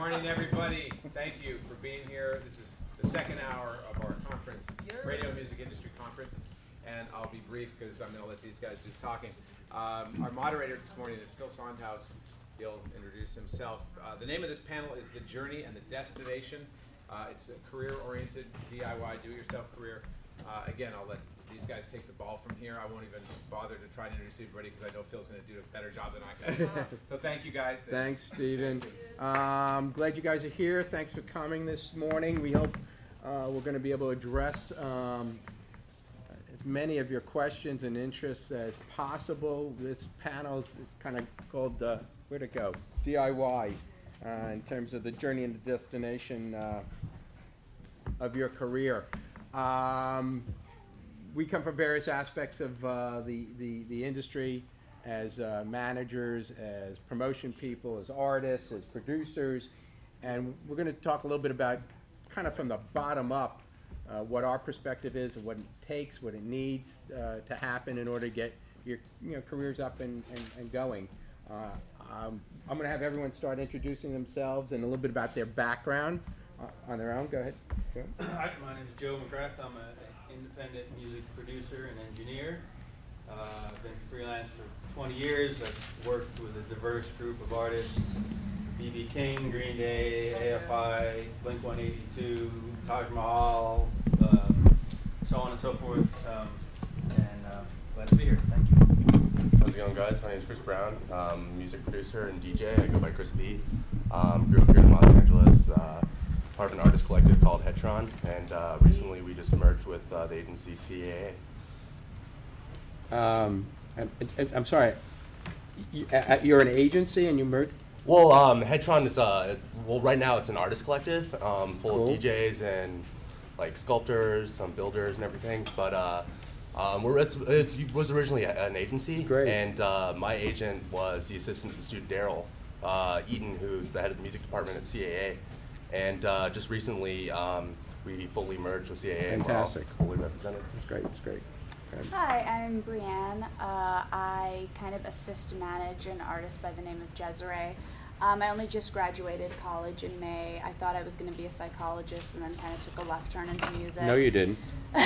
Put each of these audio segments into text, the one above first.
Morning, everybody. Thank you for being here. This is the second hour of our conference, Radio Music Industry Conference, and I'll be brief because I'm going to let these guys do talking. Our moderator this morning is Phil Sondhaus. He'll introduce himself. The name of this panel is The Journey and the Destination. It's a career-oriented DIY, do-it-yourself career. Again, I'll let these guys take the ball from here. I won't even bother to try and introduce everybody because I know Phil's going to do a better job than I can. So thank you, guys. Thanks, Stephen. I'm glad you guys are here. Thanks for coming this morning. We hope we're going to be able to address as many of your questions and interests as possible. This panel is kind of called, where'd it go? DIY, in terms of the journey and the destination of your career. We come from various aspects of the industry as managers, as promotion people, as artists, as producers, and we're going to talk a little bit about kind of from the bottom up what our perspective is and what it takes, what it needs to happen in order to get your careers up and going. I'm going to have everyone start introducing themselves and a little bit about their background on their own. Go ahead. Hi, my name is Joe McGrath. I'm an independent music producer and engineer. I've been freelance for 20 years. I've worked with a diverse group of artists: B.B. King, Green Day, AFI, Blink-182, Taj Mahal, so on and so forth. Glad to be here. Thank you. How's it going, guys? My name is Chris Brown. Music producer and DJ. I go by Chris B. Grew up here in Los Angeles. Part of an artist collective called Hetron, and recently we just merged with the agency CAA. I'm sorry, you're an agency and you merged? Well, Hetron is right now it's an artist collective full of DJs and like sculptors, some builders and everything. But it was originally an agency. Great. And my agent was the assistant to the student Daryl Eaton, who's the head of the music department at CAA. And just recently, we fully merged with CAA. Fantastic. And we're all fully represented. It's great. It's great. Hi, I'm Brianne. I kind of assist manage an artist by the name of Jezere. I only just graduated college in May. I thought I was going to be a psychologist and then kind of took a left turn into music. No, you didn't. Took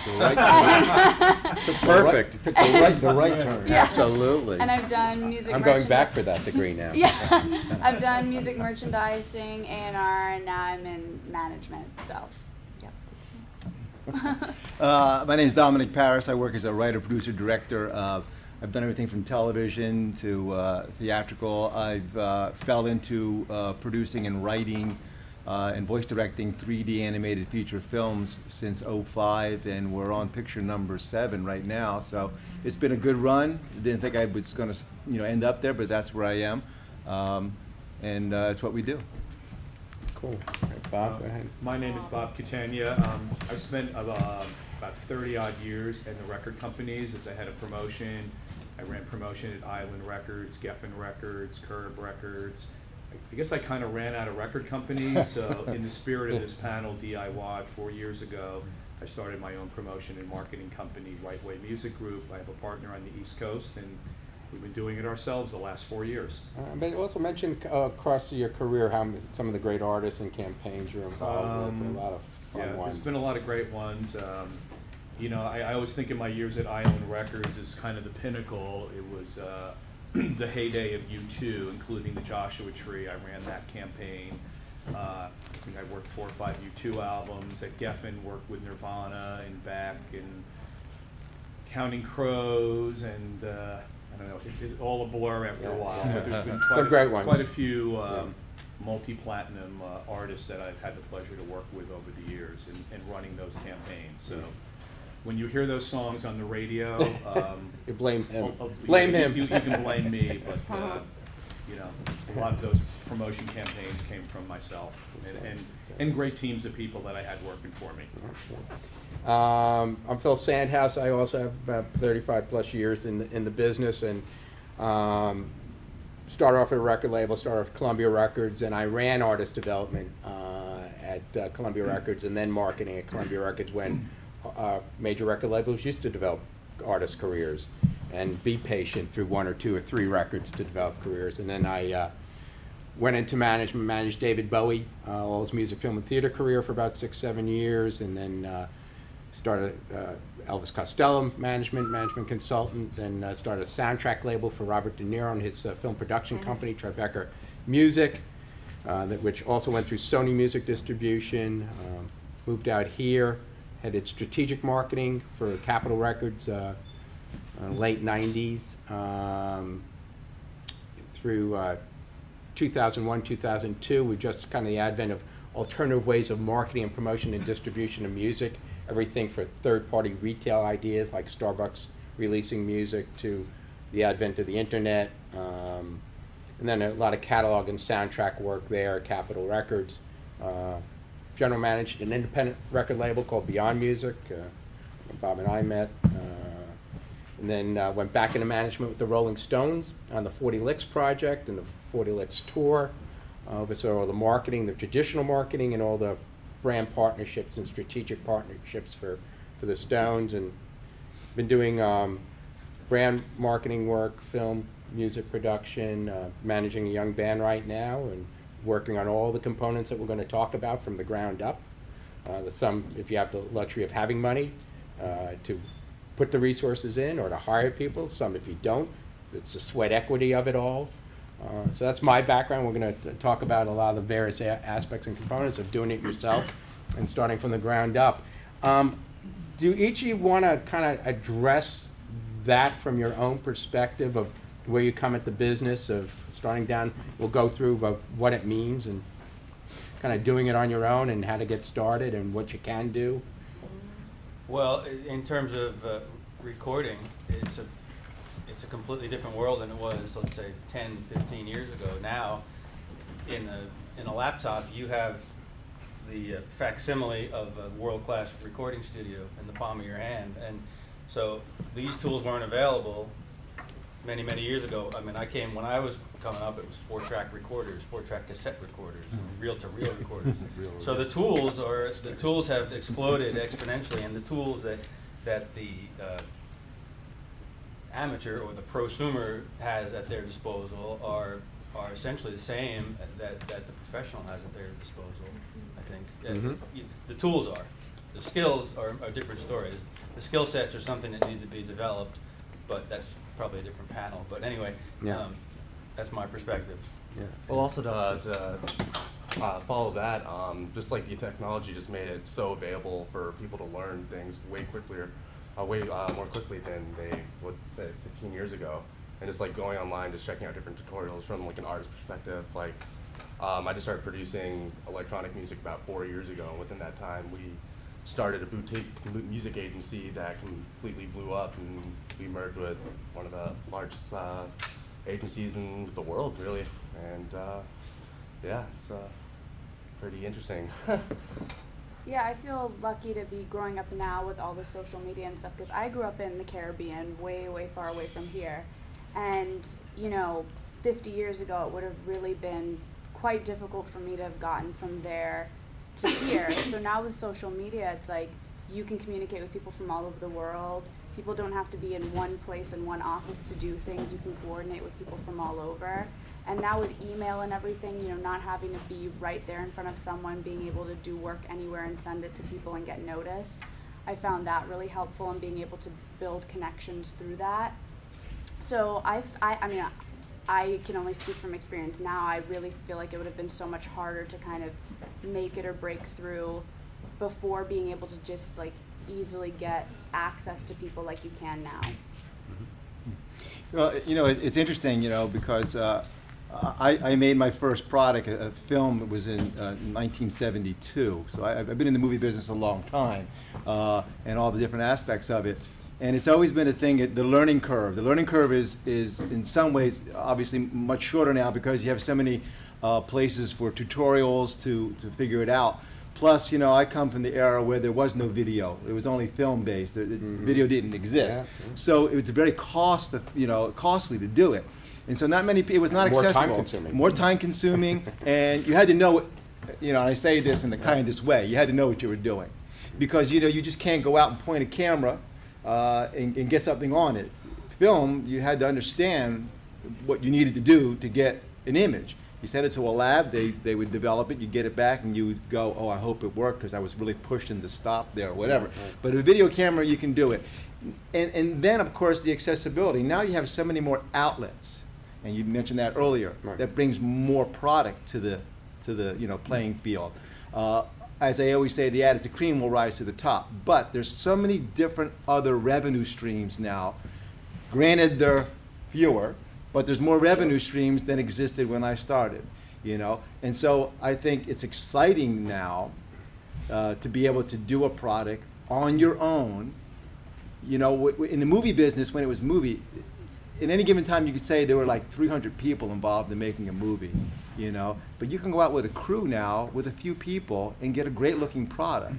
the right turn. Took perfect. Took the right turn. Yeah. Absolutely. And I've done music. I'm going back for that degree now. Yeah, I've done music merchandising, A&R, and now I'm in management. So, yeah, that's me. My name is Dominic Paris. I work as a writer, producer, director. I've done everything from television to theatrical. I've fell into producing and writing and voice directing 3D animated feature films since '05, and we're on picture number 7 right now. So it's been a good run. Didn't think I was going to, end up there, but that's where I am, and it's what we do. Cool. Right, Bob, go ahead. My name is Bob Catania. I've spent about 30-odd years in the record companies as a head of promotion. I ran promotion at Island Records, Geffen Records, Curb Records. I guess I kind of ran out of record companies. So in the spirit of this panel, DIY, 4 years ago, I started my own promotion and marketing company, Right Way Music Group. I have a partner on the East Coast, and we've been doing it ourselves the last 4 years. But also mention across your career how some of the great artists and campaigns you're involved with. A lot of fun ones. There's been a lot of great ones. I always think of my years at Island Records as kind of the pinnacle. It was the heyday of U2, including the Joshua Tree. I ran that campaign. I think I worked 4 or 5 U2 albums. At Geffen, worked with Nirvana and Beck and Counting Crows, and I don't know, it's all a blur after a while. But there's been quite a few multi-platinum artists that I've had the pleasure to work with over the years and running those campaigns. So when you hear those songs on the radio, you blame him. Blame him. You can blame me, but a lot of those promotion campaigns came from myself and great teams of people that I had working for me. I'm Phil Sondhaus. I also have about 35 plus years in the business, and started off at a record label, started off at Columbia Records, and I ran artist development at Columbia Records, and then marketing at Columbia Records when major record labels used to develop artist careers and be patient through 1 or 2 or 3 records to develop careers. And then I went into management, managed David Bowie, all his music, film, and theater career for about 6-7 years, and then started Elvis Costello management consultant, then started a soundtrack label for Robert De Niro and his film production company, Tribeca Music, which also went through Sony Music Distribution, moved out here, headed strategic marketing for Capitol Records, late 90s, through 2001, 2002, with just kind of the advent of alternative ways of marketing and promotion and distribution of music, everything for third-party retail ideas like Starbucks releasing music to the advent of the internet, and then a lot of catalog and soundtrack work there at Capitol Records. General managed an independent record label called Beyond Music, Bob and I met, and then went back into management with the Rolling Stones on the 40 Licks project and the 40 Licks tour. So all the marketing, the traditional marketing, and all the brand partnerships and strategic partnerships for the Stones, and been doing brand marketing work, film, music production, managing a young band right now, and working on all the components that we're going to talk about from the ground up. Some, if you have the luxury of having money to put the resources in or to hire people, some if you don't, it's the sweat equity of it all. So that's my background. We're going to talk about a lot of the various aspects and components of doing it yourself and starting from the ground up. Do each of you want to kind of address that from your own perspective of where you come at the business of starting down? We'll go through what it means and kind of doing it on your own and how to get started and what you can do. Well, in terms of recording, it's a completely different world than it was, let's say, 10, 15 years ago. Now, in a laptop, you have the facsimile of a world-class recording studio in the palm of your hand. And so these tools weren't available many, many years ago. I mean, when I was coming up, it was 4-track recorders, 4-track cassette recorders, reel-to-reel recorders. So the tools have exploded exponentially, and the tools that the amateur or the prosumer has at their disposal are essentially the same that the professional has at their disposal, I think. The tools are. The skills are a different story. The skill sets are something that need to be developed, but that's probably a different panel. But anyway, that's my perspective. Yeah. Well, also to follow that, just like the technology just made it so available for people to learn things way more quickly than they would say 15 years ago. And just like going online, just checking out different tutorials from like an artist perspective. Like I just started producing electronic music about 4 years ago, and within that time we started a boutique music agency that completely blew up, and we merged with one of the largest agencies in the world, really. And yeah, it's pretty interesting. Yeah, I feel lucky to be growing up now with all the social media and stuff, because I grew up in the Caribbean, way, way far away from here. And, 50 years ago, it would have really been quite difficult for me to have gotten from there to here. So now with social media, it's like you can communicate with people from all over the world. People don't have to be in one place in one office to do things. You can coordinate with people from all over. And now with email and everything, not having to be right there in front of someone, being able to do work anywhere and send it to people and get noticed, I found that really helpful in being able to build connections through that. So I can only speak from experience now. I really feel like it would have been so much harder to kind of make it or break through before being able to just like easily get access to people like you can now. Well, it's interesting, because I made my first product, a film. It was in 1972. So I've been in the movie business a long time, and all the different aspects of it. And it's always been a thing, the learning curve. The learning curve is in some ways obviously much shorter now, because you have so many places for tutorials to figure it out. Plus, I come from the era where there was no video. It was only film-based. Video didn't exist. Yeah. So it was very costly to do it. And so not many people, it was not accessible. More time-consuming. And you had to know, and I say this in the kindest way, you had to know what you were doing. Because, you just can't go out and point a camera and get something on it. Film, you had to understand what you needed to do to get an image. You send it to a lab, they would develop it, you get it back, and you would go, oh, I hope it worked because I was really pushing to stop there or whatever. But a video camera, you can do it. And then, of course, the accessibility. Now you have so many more outlets, and you mentioned that earlier. Right. That brings more product to the playing field. As I always say, the ad is the cream will rise to the top. But there's so many different other revenue streams now. Granted, they're fewer, but there's more revenue streams than existed when I started. And so I think it's exciting now to be able to do a product on your own. In the movie business, when it was movie, in any given time you could say there were like 300 people involved in making a movie, but you can go out with a crew now with a few people and get a great looking product,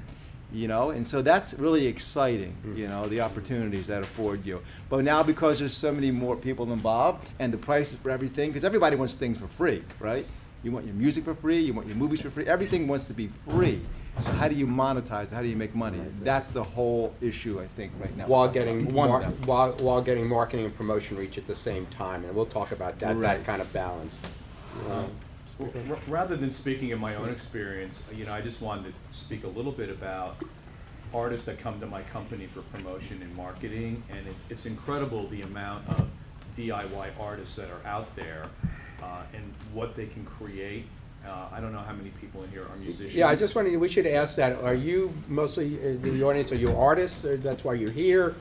and so that's really exciting, the opportunities that afford you. But now, because there's so many more people involved and the prices for everything, because everybody wants things for free, right? You want your music for free, you want your movies for free, everything wants to be free. So how do you monetize it? How do you make money? That's the whole issue, I think, right now. While getting One of them. while getting marketing and promotion reach at the same time, and we'll talk about that Right. kind of balance. Rather than speaking in my own experience, I just wanted to speak a little bit about artists that come to my company for promotion and marketing, and it's incredible the amount of DIY artists that are out there and what they can create. I don't know how many people in here are musicians. Yeah, I just wanted, we should ask that. Are you mostly, the audience, are you artists? Or that's why you're here?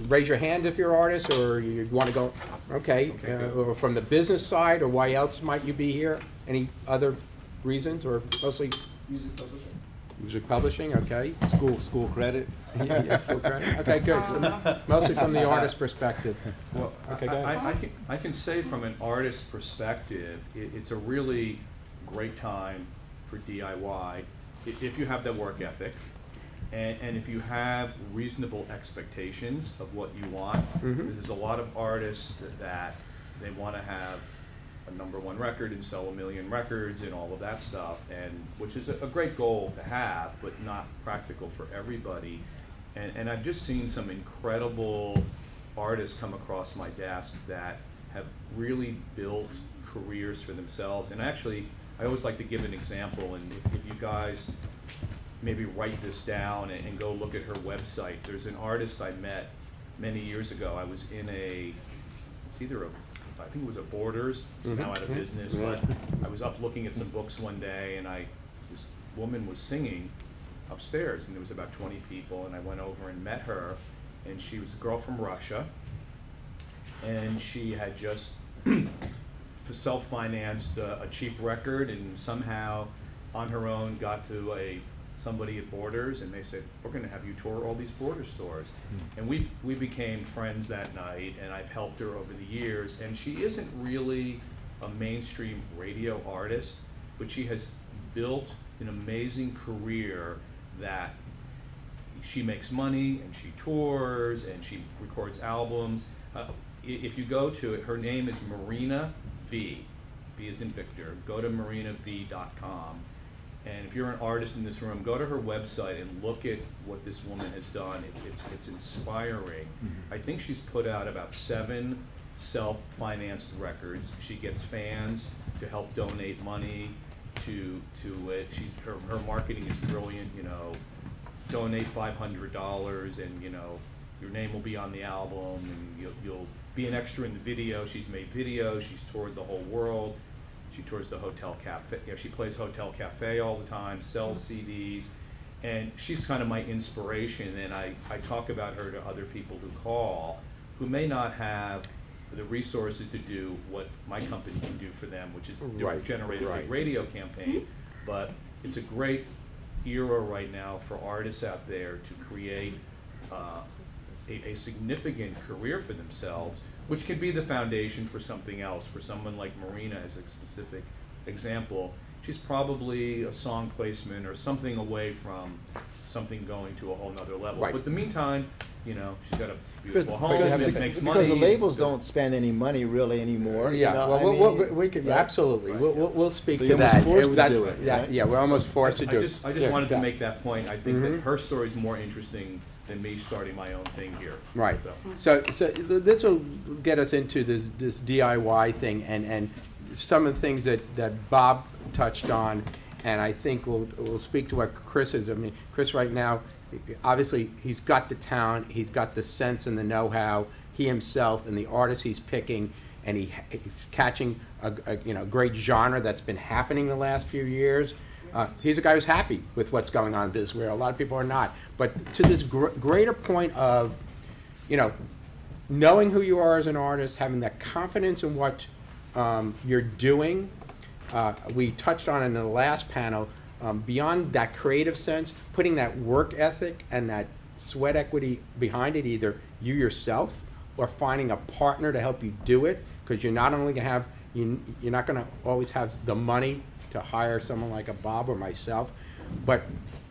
Raise your hand if you're an artist, or you want to go, okay, good. or from the business side, or why else might you be here? Any other reasons, or mostly? Music publishing. Music publishing, okay. School credit. Yeah, school credit. Okay, good. So mostly from the artist perspective. Well, Okay, go ahead. I can say from an artist's perspective, it's a really great time for DIY if you have that work ethic and if you have reasonable expectations of what you want. There's a lot of artists that they want to have a #1 record and sell 1 million records and all of that stuff, and which is a great goal to have, but not practical for everybody. And I've just seen some incredible artists come across my desk that have really built careers for themselves. And actually, I always like to give an example, and if you guys maybe write this down and go look at her website. There's an artist I met many years ago. I was in I think it was a Borders, it's now out of business, but I was up looking at some books one day, and this woman was singing upstairs, and there was about 20 people, and I went over and met her, and she was a girl from Russia, and she had just self-financed a cheap record, and somehow on her own got to somebody at Borders, and they said, we're going to have you tour all these Borders stores. And we became friends that night, and I've helped her over the years, and she isn't really a mainstream radio artist, but she has built an amazing career that she makes money, and she tours, and she records albums. If you go to it, her name is Marina V. V as in Victor. Go to marinav.com. And if you're an artist in this room, go to her website and look at what this woman has done. It's inspiring. I think she's put out about 7 self-financed records. She gets fans to help donate money to it. Her marketing is brilliant. Donate $500, and your name will be on the album, and you'll be an extra in the video. She's made videos. She's toured the whole world. She tours the Hotel Cafe. She plays Hotel Cafe all the time, sells CDs, and she's kind of my inspiration. And I talk about her to other people who call, who may not have the resources to do what my company can do for them, which is generate a big radio campaign. But it's a great era right now for artists out there to create a significant career for themselves, which can be the foundation for something else. For someone like Marina, as a specific example, she's probably a song placement or something away from something going to a whole nother level. But in the meantime, she's got a beautiful home, it makes money. Because the labels don't spend any money really anymore. Yeah, well, we could, absolutely. We'll speak So to you're that. almost forced to do it, right? Yeah, we're almost forced to do it. I just wanted to make that point. I think that her story is more interesting than me starting my own thing here. Right. So this will get us into this DIY thing, and some of the things that Bob touched on, and I think we'll speak to what Chris is. I mean, Chris right now, obviously, he's got the talent, he's got the sense and the know-how, he himself and the artists he's picking, and he's catching a great genre that's been happening the last few years. He's a guy who's happy with what's going on in business, where a lot of people are not. But to this greater point of, knowing who you are as an artist, having that confidence in what you're doing. We touched on it in the last panel, beyond that creative sense, putting that work ethic and that sweat equity behind it, either you yourself or finding a partner to help you do it, because you're not only going to have, you're not going to always have the money to hire someone like a Bob or myself, but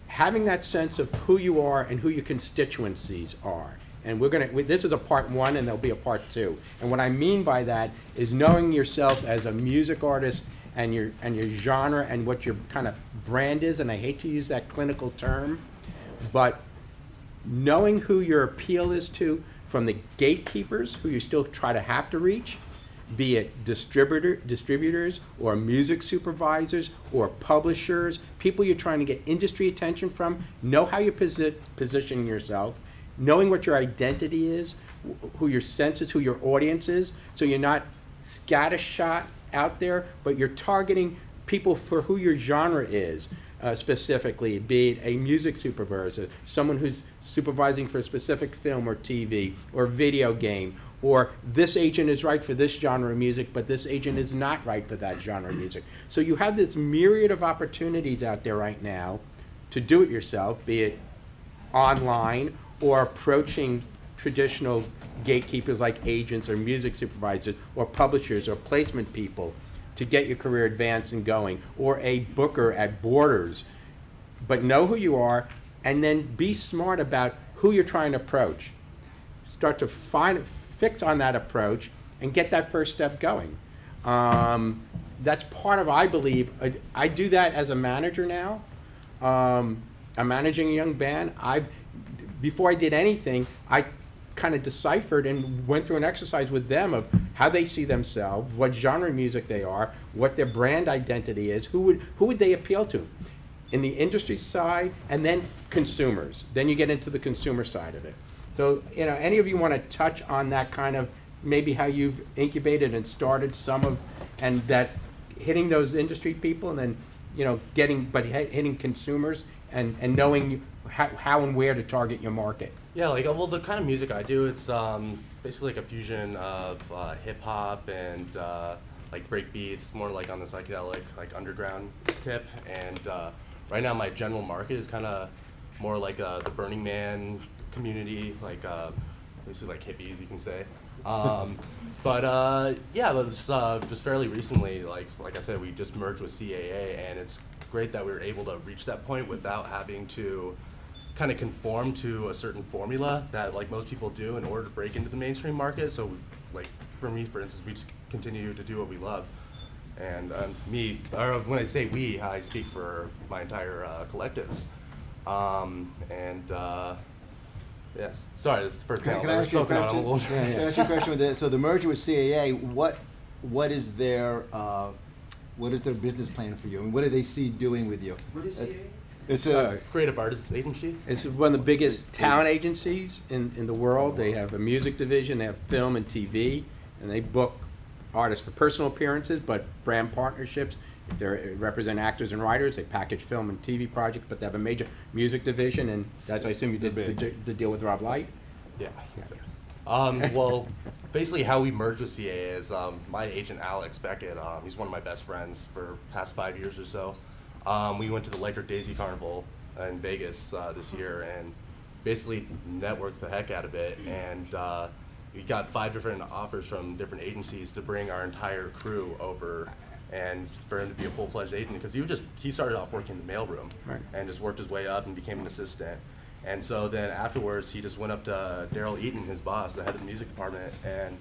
having that sense of who you are and who your constituencies are. And this is a part 1 and there'll be a part 2. And what I mean by that is knowing yourself as a music artist and your genre and what your kind of brand is, and I hate to use that clinical term, but knowing who your appeal is to, from the gatekeepers who you still try to have to reach, be it distributors or music supervisors or publishers, people you're trying to get industry attention from. Know how you position yourself, knowing what your identity is, who your sense is, who your audience is, so you're not scattershot out there, but you're targeting people for who your genre is, specifically, be it a music supervisor, someone who's supervising for a specific film or TV or video game, or this agent is right for this genre of music, but this agent is not right for that genre of music. So you have this myriad of opportunities out there right now to do it yourself, be it online or approaching traditional gatekeepers like agents or music supervisors or publishers or placement people to get your career advanced and going, or a booker at Borders. But know who you are, and then be smart about who you're trying to approach. Start to fix on that approach and get that first step going. That's part of, I believe, I do that as a manager now. I'm managing a young band. Before I did anything, I kind of deciphered and went through an exercise with them of how they see themselves, what genre of music they are, what their brand identity is, who would they appeal to in the industry side, and then consumers. Then you get into the consumer side of it. So, any of you want to touch on that kind of, maybe how you've incubated and started some of, and that hitting those industry people, and then, hitting consumers and knowing how and where to target your market. Yeah, well, the kind of music I do, it's basically like a fusion of hip hop and like break beats, more like on the psychedelic, like underground tip. And right now, my general market is kind of more like the Burning Man community, like basically like hippies, you can say. But just fairly recently, like I said, we just merged with CAA, and it's great that we were able to reach that point without having to kind of conform to a certain formula that like most people do in order to break into the mainstream market. So like for me, for instance, we just continue to do what we love. And when I say we, I speak for my entire collective. Yes, sorry, this is the first panel Can I I've ask you a spoken on. I'm a little question? Can I ask you a question with this? So the merger with CAA, what is their business plan for you? I mean, what do they see doing with you? What is CAA? It's a Creative Artists Agency. It's one of the biggest talent agencies in the world. They have a music division, they have film and TV, and they book artists for personal appearances, but brand partnerships. If they represent actors and writers, they package film and TV projects, but they have a major music division, and that's, I assume you did the deal with Rob Light? Yeah. Well, basically how we merged with CAA is my agent Alex Beckett, he's one of my best friends for the past 5 years or so. We went to the Electric Daisy Carnival in Vegas this year and basically networked the heck out of it, and we got 5 different offers from different agencies to bring our entire crew over and for him to be a full-fledged agent, because he started off working in the mailroom, right, and just worked his way up and became an assistant. And so then afterwards, he just went up to Daryl Eaton, his boss, the head of the music department, and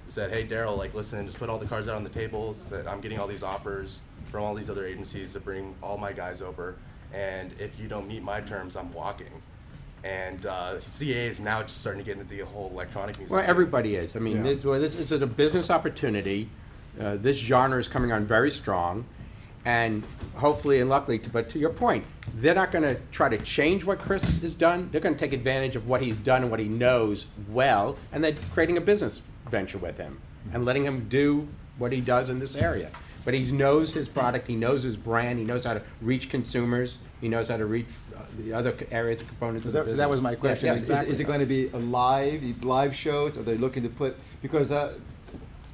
said, "Hey, Daryl, like, listen, just put all the cards out on the table that I'm getting all these offers from all these other agencies to bring all my guys over, and if you don't meet my terms, I'm walking." And CAA is now just starting to get into the whole electronic music Well, scene. everybody is. I mean, Yeah. this is a business opportunity. this genre is coming on very strong, and hopefully and luckily, but to your point, they're not going to try to change what Chris has done. They're going to take advantage of what he's done and what he knows well, and then creating a business venture with him and letting him do what he does in this area. But he knows his product, he knows his brand, he knows how to reach consumers, he knows how to reach the other areas and components of the So business. that was my question. Yeah, Is exactly. it going to be a live shows? Are they looking to put, because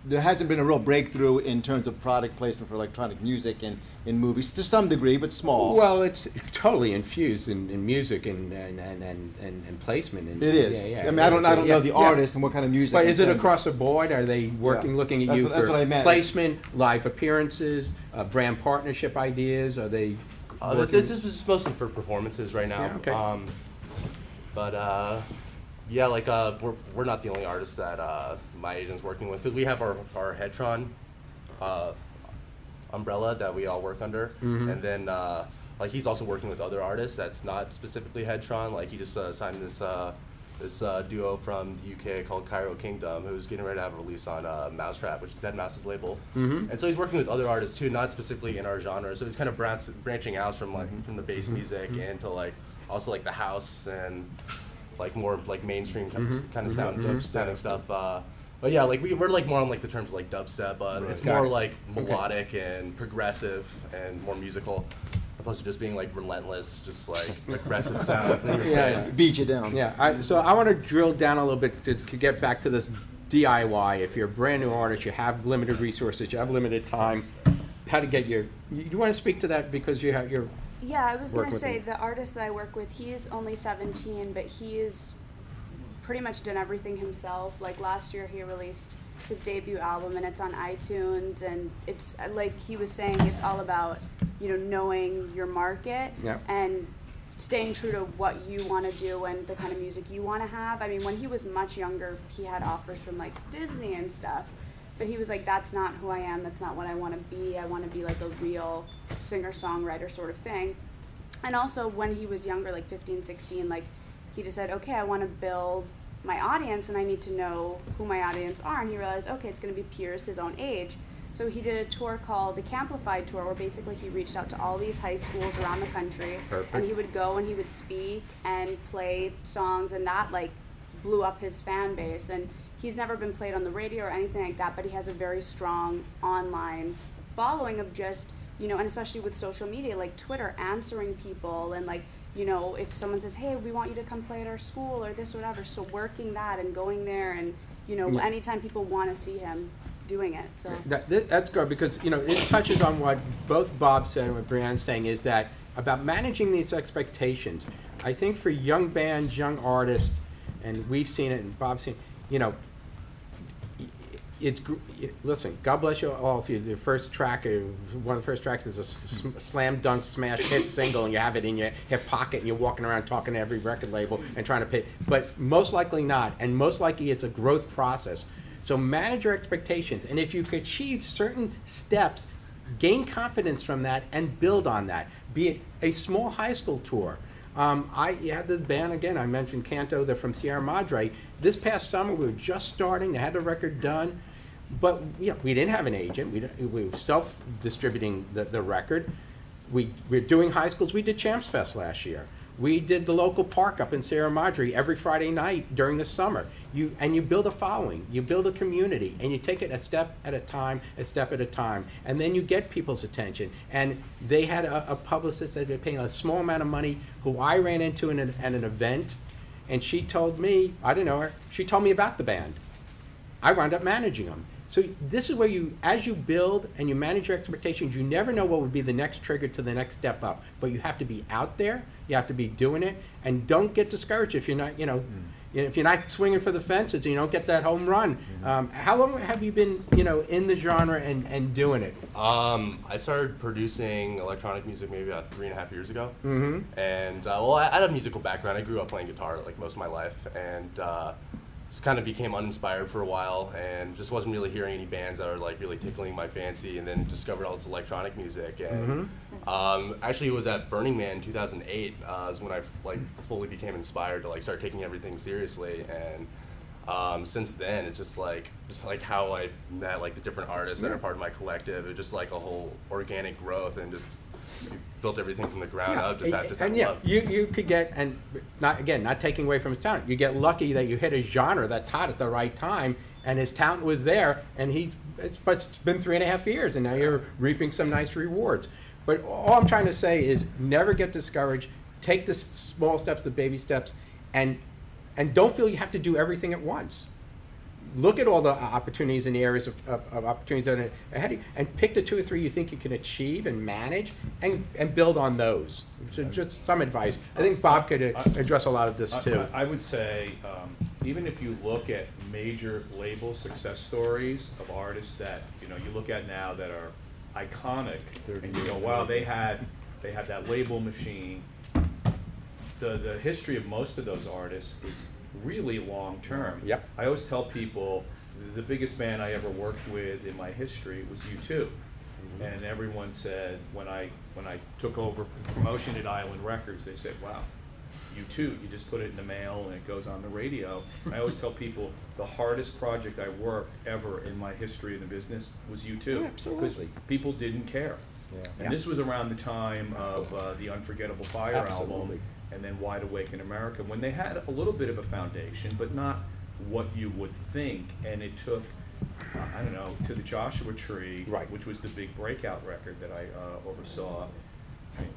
there hasn't been a real breakthrough in terms of product placement for electronic music in movies, to some degree, but small. Well, it's totally infused in music and placement. And, It is. Yeah, I mean, I don't know the yeah. artist and what kind of music. But and is it thing. across the board? Are they working, Yeah. looking at That's you what- that's for what I meant. placement, live appearances, brand partnership ideas? Are they? It's working- just mostly for performances right now. Yeah, okay. But yeah, like we're not the only artists that my agent's working with, because we have our Headtron umbrella that we all work under, and then like he's also working with other artists that's not specifically Headtron. Like he just signed this duo from the UK called Cairo Kingdom, who's getting ready to have a release on Mousetrap, which is Dead Mouse's label. And so he's working with other artists too, not specifically in our genre. So he's kind of branching out from like from the bass music into like also like the house and like more like mainstream kind of sounding stuff. But yeah, like we're like more on like the terms of like dubstep, but it's Got more it. like melodic and progressive and more musical, opposed to just being like relentless, just like aggressive sounds in your Yeah, face. Beat you down. Yeah, so I want to drill down a little bit to get back to this DIY. If you're a brand new artist, you have limited resources, you have limited time, how to get your, you want to speak to that because you have your, Yeah, I was Work gonna with say him. the artist that I work with, he is only 17, but he is pretty much done everything himself. Like last year, he released his debut album, and it's on iTunes. And it's like he was saying, it's all about knowing your market Yeah. and staying true to what you want to do and the kind of music you want to have. I mean, when he was much younger, he had offers from like Disney and stuff. But he was like, that's not who I am, that's not what I want to be. I want to be like a real singer-songwriter sort of thing. And also when he was younger, like 15, 16, like he just said, okay, I want to build my audience and I need to know who my audience are. And he realized, okay, it's going to be peers his own age. So he did a tour called the Camplified Tour, where basically he reached out to all these high schools around the country. Perfect. And he would go and he would speak and play songs, and that like blew up his fan base. And he's never been played on the radio or anything like that, but he has a very strong online following of just, and especially with social media, like Twitter, answering people and like, if someone says, hey, we want you to come play at our school or this or whatever, so working that and going there and, anytime people want to see him doing it, so. that's good because, it touches on what both Bob said and what Brianne's saying is that about managing these expectations. I think for young bands, young artists, and we've seen it and Bob's seen it, listen, God bless you all if the first track, one of the first tracks is a slam dunk smash hit single and you have it in your hip pocket and you're walking around talking to every record label and trying to pay, but most likely not, and most likely it's a growth process. So manage your expectations, and if you can achieve certain steps, gain confidence from that and build on that, be it a small high school tour. I had this band, again, I mentioned Canto, they're from Sierra Madre. This past summer, we were just starting, they had the record done, but we didn't have an agent, we were self-distributing the record. We're doing high schools, we did Champs Fest last year. We did the local park up in Sierra Madre every Friday night during the summer. You build a following, you build a community, and you take it a step at a time, and then you get people's attention. And they had a publicist that they're paying a small amount of money, who I ran into at an event, and she told me, I didn't know her, she told me about the band. I wound up managing them. So this is where as you build and you manage your expectations, you never know what would be the next trigger to the next step up. But you have to be out there, you have to be doing it, and don't get discouraged if you're not, if you're not swinging for the fences and you don't get that home run. How long have you been, in the genre and doing it? I started producing electronic music maybe about 3.5 years ago. And well, I had a musical background. I grew up playing guitar like most of my life, and just kind of became uninspired for a while and just wasn't really hearing any bands that were like really tickling my fancy, and then discovered all this electronic music. And actually it was at Burning Man in 2008 is when I like fully became inspired to like start taking everything seriously. And Since then, it's just like how I met like the different artists that are part of my collective. It's just like a whole organic growth, and just we've built everything from the ground up. Just out of love. You could get, and not taking away from his talent. You get lucky that you hit a genre that's hot at the right time, and his talent was there, and it's been 3.5 years, and now you're reaping some nice rewards. But all I'm trying to say is never get discouraged. Take the small steps, the baby steps, and don't feel you have to do everything at once. Look at all the opportunities and the areas of opportunities that are ahead of you, and pick the 2 or 3 you think you can achieve and manage, and build on those. So just some advice. I think Bob could address a lot of this too. I would say, even if you look at major label success stories of artists that you look at now that are iconic, and you go, wow, they had that label machine. The history of most of those artists is really long term. Yep. I always tell people the biggest band I ever worked with in my history was U2. And everyone said when I took over promotion at Island Records, they said, wow, U2, you just put it in the mail and it goes on the radio. I always tell people the hardest project I worked ever in my history in the business was U2. Yeah, absolutely. Because people didn't care. Yeah. And this was around the time of the Unforgettable Fire album, and then Wide Awake in America, when they had a little bit of a foundation, but not what you would think. And it took, I don't know, To the Joshua Tree, Right. which was the big breakout record that I oversaw.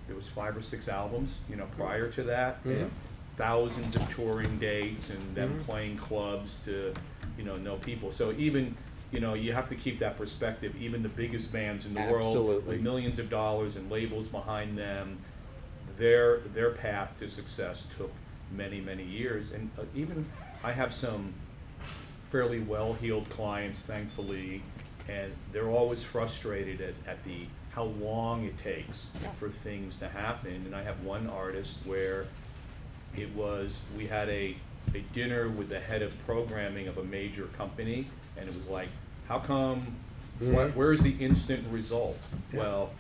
There was 5 or 6 albums, prior to that, and thousands of touring dates, and them playing clubs to, know people. So even, you have to keep that perspective. Even the biggest bands in the world, with millions of dollars and labels behind them, their path to success took many, many years. And even I have some fairly well-heeled clients, thankfully, and they're always frustrated at how long it takes for things to happen. And I have one artist where we had a dinner with the head of programming of a major company, and it was like, how come, where's the instant result? Well,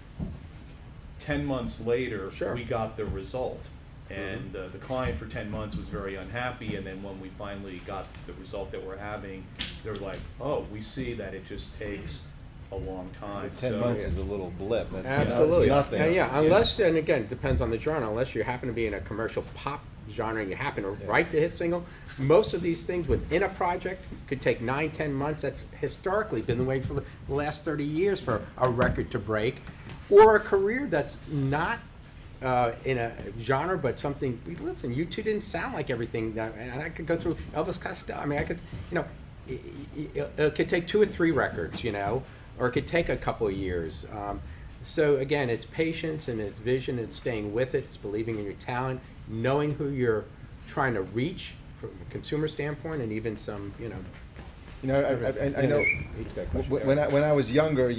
10 months later, we got the result. And the client for 10 months was very unhappy, and then when we finally got the result that we're having, they're like, oh, we see that it just takes a long time. 10 months is a little blip. That's Absolutely. nothing. Unless, and again, it depends on the genre, unless you happen to be in a commercial pop genre and you happen to write the hit single, most of these things within a project could take 9-10 months. That's historically been the way for the last 30 years for a record to break, or a career that's not in a genre, but something. Listen, U2 didn't sound like everything that, and I could go through Elvis Costello. I mean, I could, it could take 2 or 3 records, or it could take a couple of years. So again, it's patience and it's vision, it's staying with it, it's believing in your talent, knowing who you're trying to reach from a consumer standpoint, and even some, I know when I was younger,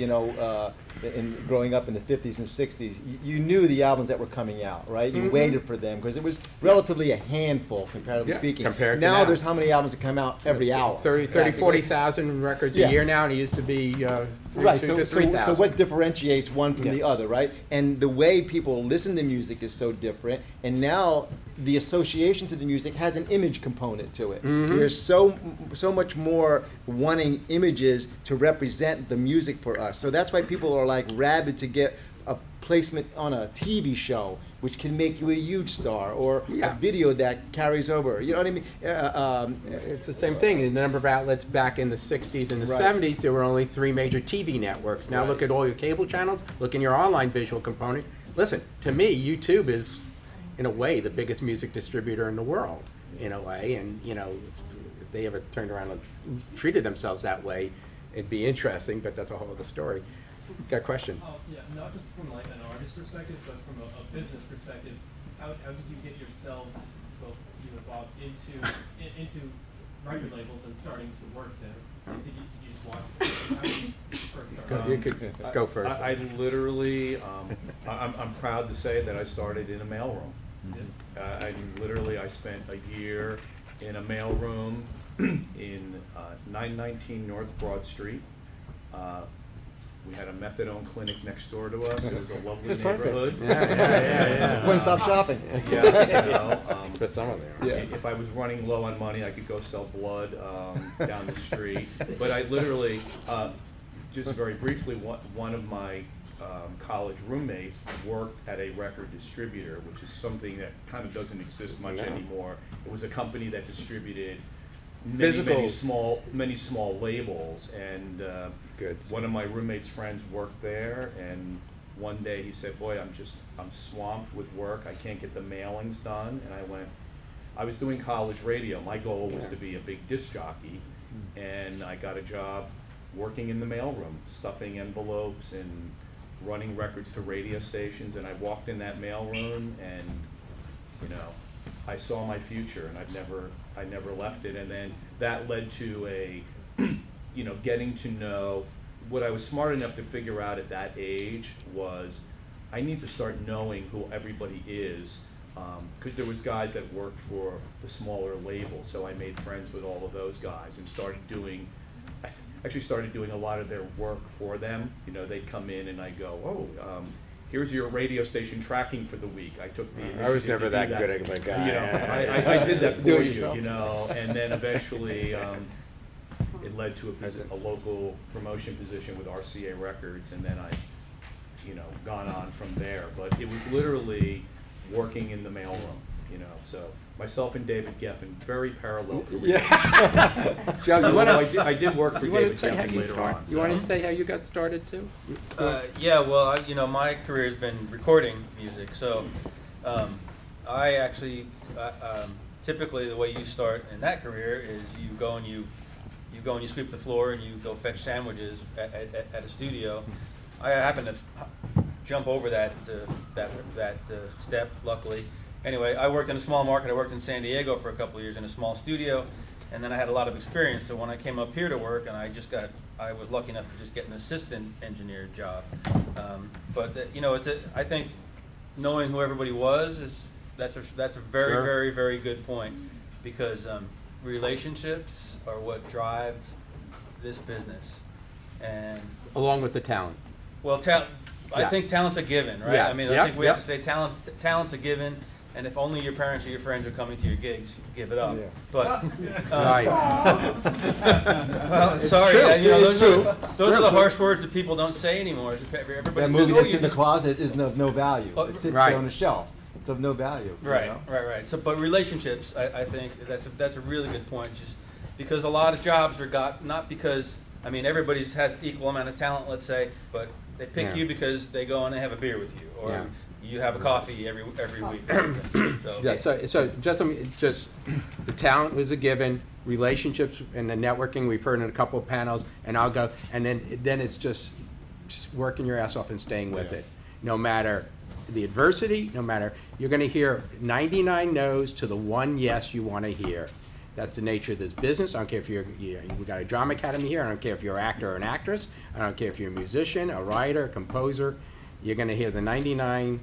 in growing up in the 50s and 60s, you knew the albums that were coming out, right? You waited for them because it was relatively a handful, comparatively speaking. Now there's how many albums that come out every hour? 40,000 records a year now, and it used to be right. So what differentiates one from the other, right? And the way people listen to music is so different, and now the association to the music has an image component to it. There's so much more wanting images to represent the music for us. So that's why people are like rabid to get a placement on a TV show, which can make you a huge star, or a video that carries over. You know what I mean? It's the same thing. The number of outlets back in the 60s and the 70s, there were only 3 major TV networks. Now look at all your cable channels, look in your online visual component. Listen, to me, YouTube is, in a way, the biggest music distributor in the world, in a way. And, if they ever turned around and treated themselves that way, it'd be interesting, but that's a whole other story. Got a question? Oh, yeah, not just from like an artist perspective, but from a business perspective. How did you get yourselves, both you and Bob, into record labels and starting to work there? Did you just watch? How did you first start? You could go first. I literally, I'm proud to say that I started in a mailroom. I spent a year in a mailroom in 919 North Broad Street. We had a methadone clinic next door to us. It was a lovely neighborhood. One-stop shopping. Yeah, but some of them are. Yeah. If I was running low on money, I could go sell blood down the street. But I literally, just very briefly, one of my college roommates worked at a record distributor, which is something that kind of doesn't exist much anymore. It was a company that distributed many small labels, and one of my roommate's friends worked there, and one day he said, boy, I'm swamped with work, I can't get the mailings done. And I was doing college radio. My goal was to be a big disc jockey, and I got a job working in the mailroom, stuffing envelopes and running records to radio stations. And I walked in that mailroom, and I saw my future, and I never left it. And then that led to a getting to know. What I was smart enough to figure out at that age was I need to start knowing who everybody is, because there was guys that worked for the smaller labels. So I made friends with all of those guys and actually started doing a lot of their work for them. They'd come in and I go, oh, here's your radio station tracking for the week. I took the initiative I was never to do that good at my guy. I did that Do for it you, yourself. and then eventually it led to a local promotion position with RCA Records, and then I, gone on from there. But it was literally working in the mailroom, so myself and David Geffen, very parallel careers. Joe, you wanna, I did work for you wanna David say how Geffen you later start? on. You want to say how you got started too? Yeah, well, my career has been recording music. So I actually, typically the way you start in that career is you go and you sweep the floor and you go fetch sandwiches at a studio. I happen to jump over that step, luckily. Anyway, I worked in a small market. I worked in San Diego for a couple of years in a small studio, and then I had a lot of experience. So when I came up here to work, and I was lucky enough to just get an assistant engineer job. I think knowing who everybody was that's a very, Sure. very, very good point, because relationships are what drive this business, and Along with the talent. well, I Yeah. think talent's a given, right? Yeah. I mean, Yep, I think we have yep. to say talent's a given, and if only your parents or your friends are coming to your gigs, give it up. Yeah. But Right. well, sorry, true. those It's true. are the harsh words that people don't say anymore. Everybody That says, movie "Oh, that's you in the just-" closet is of no value. Oh, It sits right. there on a shelf. It's of no value. Right. So, but relationships, I think that's a really good point. Just because a lot of jobs are got not because everybody has equal amount of talent, let's say, but they pick Yeah. you because they go and they have a beer with you, or Yeah. you have a coffee every week. Or something. So, Yeah, so just the talent was a given, relationships and the networking, we've heard in a couple of panels, and I'll go, and then it's just working your ass off and staying with Yeah. it. No matter the adversity, no matter, you're gonna hear 99 no's to the one yes you wanna hear. That's the nature of this business. I don't care if we got a drama academy here, I don't care if you're an actor or an actress, I don't care if you're a musician, a writer, a composer, you're gonna hear the 99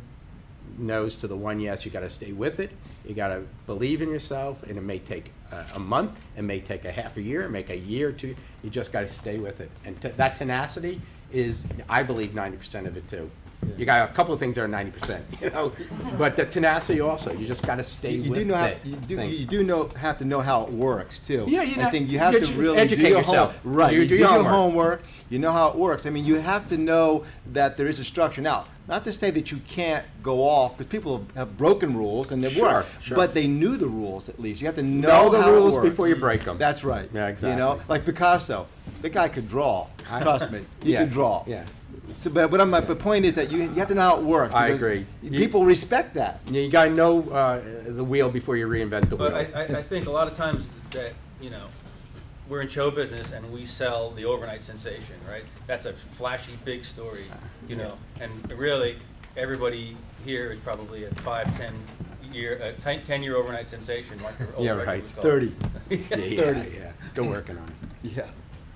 no's to the one yes. You gotta stay with it, you gotta believe in yourself, and it may take a month, it may take a half a year, it may take a year or two, you just gotta stay with it. And that tenacity is, I believe, 90% of it too. You got a couple of things that are 90%, but the tenacity also, you just gotta stay You with do know how, it. you do know have to know how it works too. Yeah, you know, I think you have to really educate do your yourself. Right, You you do do your your homework. homework. You know how it works. I mean, you have to know that there is a structure. Now, not to say that you can't go off, because people have broken rules and they Sure, work, sure. but they knew the rules at least. You have to Know the how it rules works. before you break them. That's right. Yeah, You know, exactly. like Picasso, the guy could draw. Trust me, he Yeah, could draw. Yeah. So, but the point is that you have to know how it works. I because agree. People respect that. You gotta know the wheel before you reinvent the wheel. But I think a lot of times that we're in show business and we sell the overnight sensation, right? That's a flashy, big story, and really everybody here is probably a 10-year overnight sensation, like the old Yeah, record right. was called. 30. Yeah, 30. yeah, still working on it. Yeah.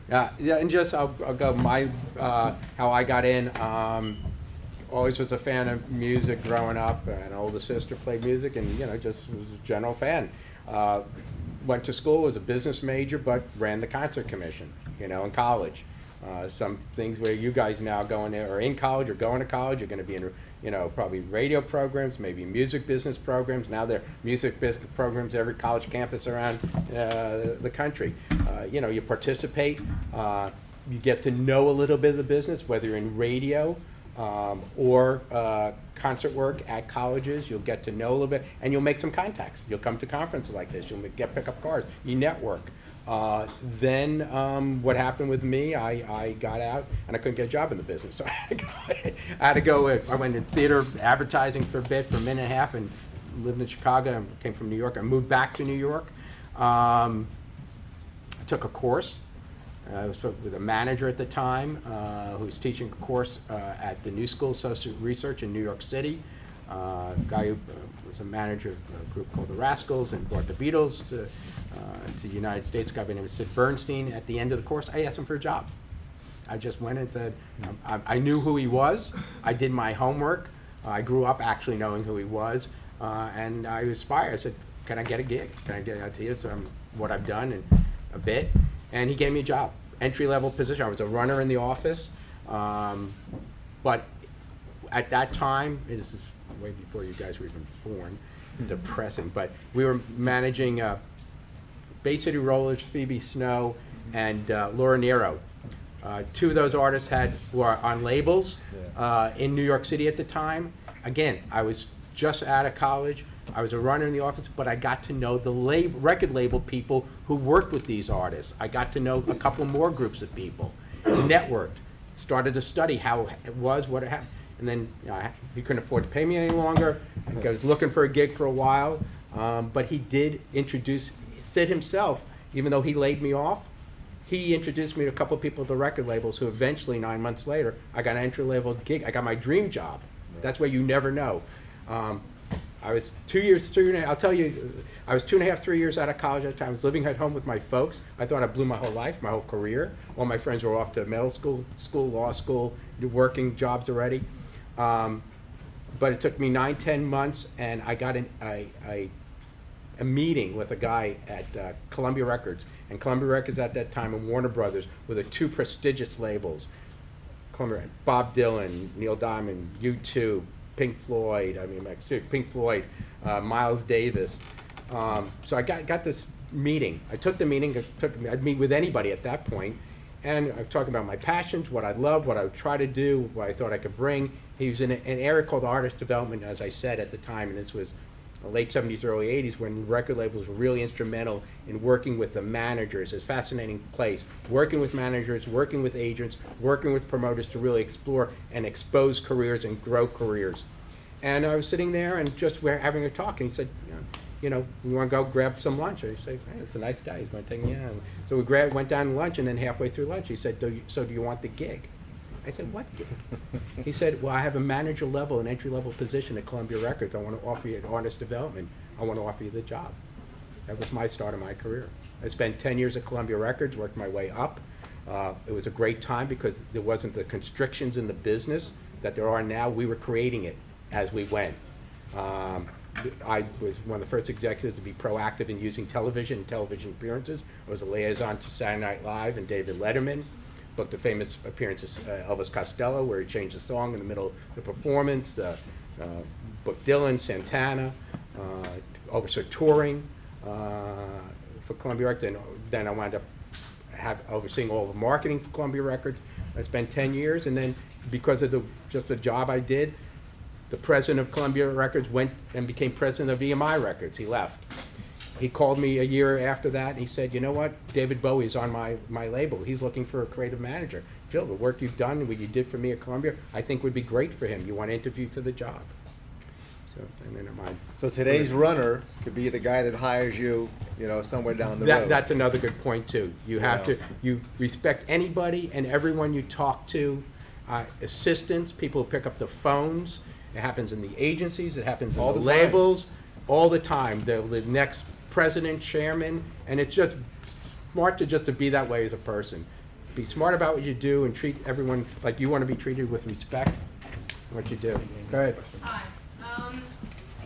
Yeah, and just I'll go how I got in. Always was a fan of music growing up. An older sister played music, and just was a general fan. Went to school, was a business major, but ran the concert commission. In college. Some things where you guys now going there, or in college, or going to college, you're going to be in you know, probably radio programs, maybe music business programs. Now there are music business programs every college campus around the country. You know, you participate, you get to know a little bit of the business, whether you're in radio or concert work at colleges. You'll get to know a little bit, and you'll make some contacts. You'll come to conferences like this. You'll pick up cards. You network. Then what happened with me, I got out and I couldn't get a job in the business. So I had to go, I went in theater advertising for a bit, for a minute and a half, and lived in Chicago and came from New York. I moved back to New York. I took a course. I was with a manager at the time who was teaching a course at the New School of Social Research in New York City. A guy who was a manager of a group called the Rascals and brought the Beatles to the United States, a guy by the name of Sid Bernstein. At the end of the course, I asked him for a job. I just went and said, I knew who he was. I did my homework. I grew up actually knowing who he was. And I aspired. I said, can I get a gig? Can I get out to you some what I've done and a bit? And he gave me a job, entry-level position. I was a runner in the office. But at that time, this is way before you guys were even born, depressing, but we were managing Bay City Rollers, Phoebe Snow, and Laura Nyro. Two of those artists were on labels in New York City at the time. Again, I was just out of college. I was a runner in the office, but I got to know the record label people who worked with these artists. I got to know a couple more groups of people, networked, started to study how it was, what it happened. And then he couldn't afford to pay me any longer. I was looking for a gig for a while, but he did introduce Sid himself, even though he laid me off. He introduced me to a couple of people at the record labels who eventually, 9 months later, I got an entry-level gig. I got my dream job. That's where you never know. I was 2 years, I'll tell you, I was 2.5, 3 years out of college at the time. I was living at home with my folks. I thought I blew my whole life, my whole career. All my friends were off to medical school, law school, working jobs already. But it took me 9, 10 months, and I got a meeting with a guy at Columbia Records. And Columbia Records at that time and Warner Brothers were the two prestigious labels. Columbia, Bob Dylan, Neil Diamond, U2, Pink Floyd, Miles Davis. So I got this meeting. I took the meeting. I'd meet with anybody at that point, and I'm talking about my passions, what I love, what I would try to do, what I thought I could bring. He was in an area called artist development, as I said at the time, and this was the late 70s, early 80s, when record labels were really instrumental in working with the managers. It's a fascinating place. Working with managers, working with agents, working with promoters to really explore and expose careers and grow careers. And I was sitting there and just we're having a talk, and he said, you know, we want to go grab some lunch. I said, hey, it's a nice guy. He's going to take me out. So we went down to lunch, and then halfway through lunch, he said, so do you want the gig? I said, what gig? He said, well, I have a manager level, an entry level position at Columbia Records. I want to offer you an artist development. I want to offer you the job. That was my start of my career. I spent 10 years at Columbia Records, worked my way up. It was a great time because there wasn't the constrictions in the business that there are now. We were creating it as we went. I was one of the first executives to be proactive in using television and television appearances. I was a liaison to Saturday Night Live and David Letterman. Booked the famous appearance of Elvis Costello, where he changed the song in the middle of the performance. Booked Dylan, Santana, oversaw touring for Columbia Records. And then I wound up overseeing all the marketing for Columbia Records. I spent 10 years, and then because of just the job I did, the president of Columbia Records went and became president of EMI Records. He left. He called me a year after that, and he said, you know what, David Bowie's on my label. He's looking for a creative manager. Phil, the work you've done, what you did for me at Columbia, I think would be great for him. You want to interview for the job. So today's runner could be the guy that hires you, you know, somewhere down the road. That's another good point, too. You have to, you respect anybody and everyone you talk to, assistants, people who pick up the phones. It happens in the agencies, it happens in the labels, all the time. The next president, chairman, and it's just smart to be that way as a person. Be smart about what you do and treat everyone like you want to be treated with respect in what you do. Go ahead. Hi.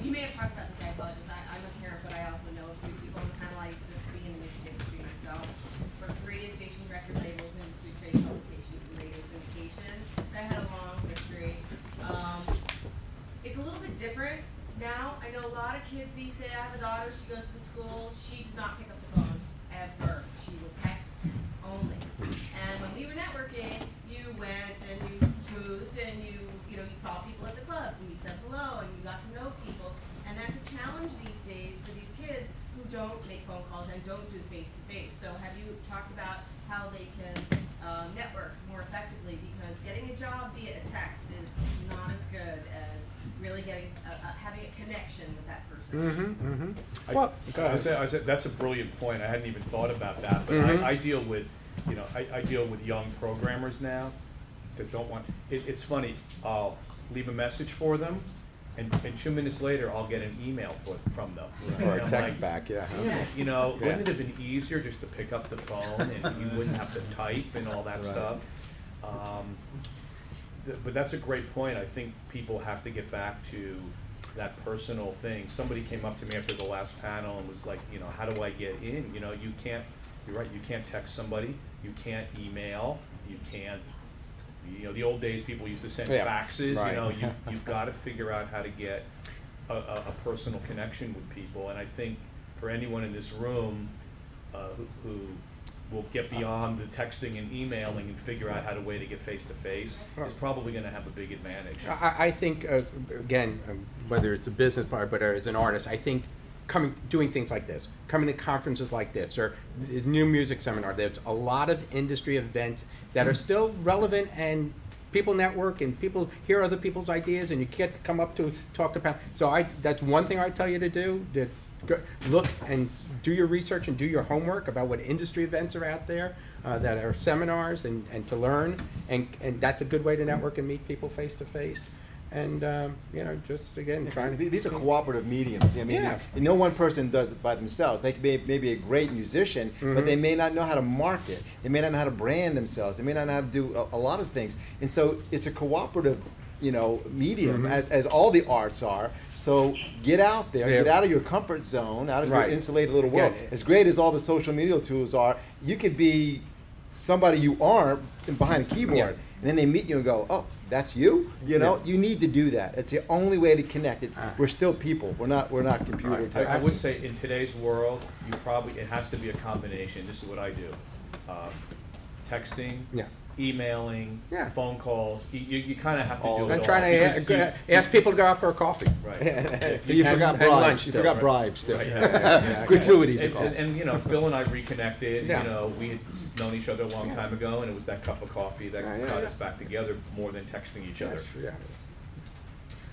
You may have talked about this, I apologize. I'm a parent, but I also know a few people on the panel. I used to be in the music industry myself. For radio station, record labels, industry trade publications, and radio syndication. I had a long history. different now. I know a lot of kids these days. I have a daughter, she goes to the school, she does not pick up the phone ever. She will text only. And when we were networking, you went and you schmoozed and you saw people at the clubs and you said hello and you got to know people. And that's a challenge these days for these kids who don't make phone calls and don't do face-to-face. So have you talked about how they can network more effectively? Because getting a job via a text is not as good as really getting having a connection with that person. Well, I said that's a brilliant point. I hadn't even thought about that, but I deal with, I deal with young programmers now that don't want. It's funny. I'll leave a message for them, and 2 minutes later, I'll get an email from them. or And a I'm text like, back, yeah. wouldn't it have been easier just to pick up the phone and you wouldn't have to type and all that stuff? But that's a great point. I think people have to get back to that personal thing. Somebody came up to me after the last panel and was like, how do I get in? You can't, you're right, you can't text somebody, you can't email, you can't, the old days people used to send faxes, right. You've got to figure out how to get a personal connection with people. And I think for anyone in this room who will get beyond the texting and emailing and figure out how to way to get face-to-face is probably going to have a big advantage. I think, again, whether it's a business part, but as an artist, I think doing things like this, coming to conferences like this, or the new music seminar, there's a lot of industry events that are still relevant, and people network and people hear other people's ideas, and you get to come up to talk to people. So that's one thing I tell you to do. Look and do your research and do your homework about what industry events are out there that are seminars, and to learn, and that's a good way to network and meet people face to face. And just again, trying to. These are cooperative mediums. I mean, no one person does it by themselves. They could be maybe a great musician, but they may not know how to market. They may not know how to brand themselves. They may not know how to do a lot of things. And so it's a cooperative, medium, as all the arts are. So get out there, get out of your comfort zone, out of your insulated little world. As great as all the social media tools are, you could be somebody you aren't behind a keyboard. And then they meet you and go, oh, that's you? You need to do that. It's the only way to connect. We're still people. We're not computer tech. I would say in today's world, it has to be a combination. This is what I do. Texting, emailing, phone calls. You kind of have to do it all. I'm trying to ask people to go out for a coffee. Right. You forgot bribes. Lunch You forgot bribes still. Right. Gratuities. And Phil and I reconnected. We had known each other a long time ago, and it was that cup of coffee that got us back together more than texting each other.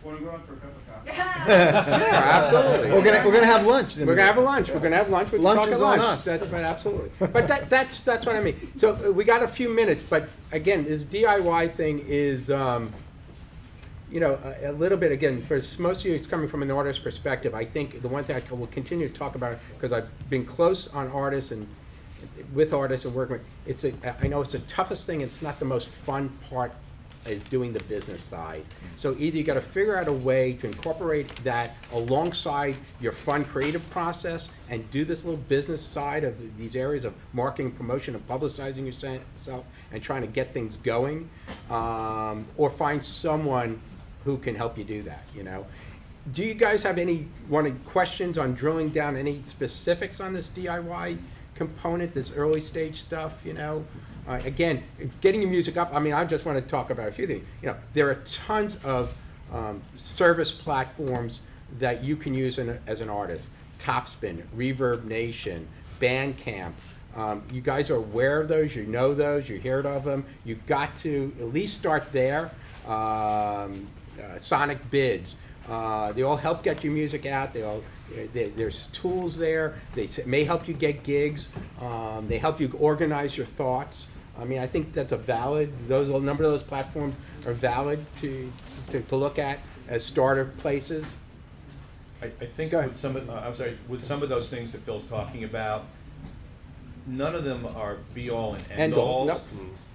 Want to go out for a cup of coffee? Absolutely. We're gonna have lunch. We're gonna have lunch. We're gonna have lunch. We can Lunch talk is at lunch. on us. That's right, absolutely. But that's what I mean. So we got a few minutes, but again, this DIY thing is, a little bit, again, for most of you, it's coming from an artist perspective. I think the one thing I will continue to talk about, because I've been close on artists and with artists and working with, I know it's the toughest thing. It's not the most fun part, is doing the business side. So either you got to figure out a way to incorporate that alongside your fun creative process and do this little business side of these areas of marketing, promotion, and publicizing yourself and trying to get things going, or find someone who can help you do that, Do you guys have any questions on drilling down any specifics on this DIY component, this early stage stuff, Again, getting your music up, I just want to talk about a few things. There are tons of service platforms that you can use as an artist. Topspin, Reverb Nation, Bandcamp. You guys are aware of those, you know those, you heard of them. You've got to at least start there. Sonic Bids. They all help get your music out. There's tools there. They may help you get gigs. They help you organize your thoughts. I think that's a number of those platforms are valid to look at as starter places. I think with some of those things that Phil's talking about, none of them are be-all and end-alls. Nope.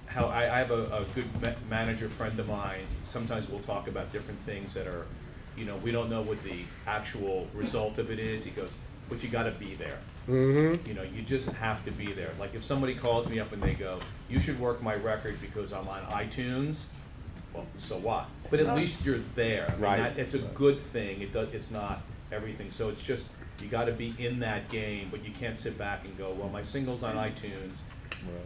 How I have a good manager friend of mine. Sometimes we'll talk about different things that are, we don't know what the actual result of it is. He goes, but you got to be there. You just have to be there. Like if somebody calls me up and they go, you should work my record because I'm on iTunes. well, so what? But at least you're there. I mean, Right. it's a good thing. It's not everything. So it's just, you got to be in that game, but you can't sit back and go, well, my single's on iTunes.